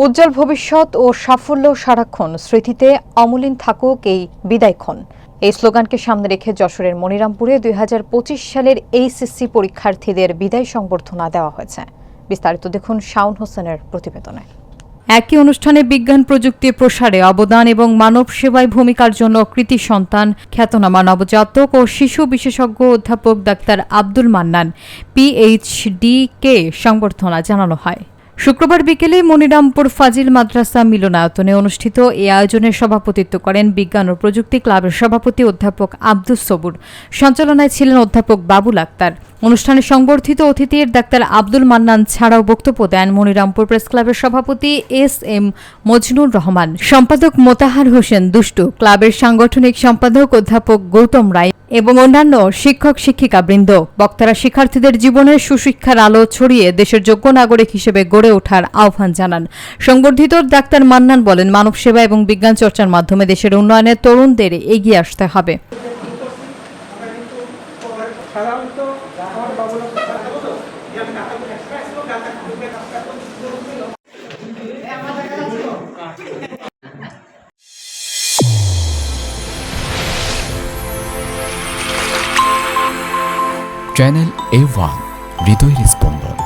উজ্জ্বল ভবিষ্যৎ ও সাফল্য সারাক্ষণ স্মৃতিতে অমলিন থাকুক এই বিদায়ক্ষণ। এই স্লোগানকে সামনে রেখে যশোরের মনিরামপুরে ২০২৫ সালের এইচএসসি পরীক্ষার্থীদের বিদায় সংবর্ধনা দেওয়া হয়েছে। বিস্তারিত দেখুন শাওন হোসেনের প্রতিবেদনে। একই অনুষ্ঠানে বিজ্ঞান প্রযুক্তি প্রসারে অবদান এবং মানব সেবায় ভূমিকার জন্য কৃতি সন্তান খ্যাতনামা নবজাতক ও শিশু বিশেষজ্ঞ অধ্যাপক ডাক্তার আব্দুল মান্নান PhD-কে সংবর্ধনা জানানো হয়। শুক্রবার বিকেলে মনিরামপুর ফাজিল মাদ্রাসা মিলনায়তনে অনুষ্ঠিত এই আয়োজনের সভাপতিত্ব করেন বিজ্ঞান ও প্রযুক্তি ক্লাবের সভাপতি অধ্যাপক আব্দুস সবুর। সঞ্চালনায় ছিলেন অধ্যাপক বাবুল আক্তার। অনুষ্ঠানে সংবর্ধিত অতিথির ডাক্তার আব্দুল মান্নান ছাড়াও বক্তব্য দেন মনিরামপুর প্রেস ক্লাবের সভাপতি SM মজনুর রহমান, সম্পাদক মোতাহার হোসেন দুষ্টু, ক্লাবের সাংগঠনিক সম্পাদক অধ্যাপক গৌতম রায় এবং অন্যান্য শিক্ষক শিক্ষিকাবৃন্দ। বক্তারা শিক্ষার্থীদের জীবনের সুশিক্ষার আলো ছড়িয়ে দেশের যোগ্য নাগরিক হিসেবে গড়ে ওঠার আহ্বান জানান। সংবর্ধিত ডাক্তার মান্নান বলেন, মানব সেবা এবং বিজ্ঞান চর্চার মাধ্যমে দেশের উন্নয়নে তরুণদের এগিয়ে আসতে হবে। চ্যানেল A1 হৃদয়ের স্পন্দন।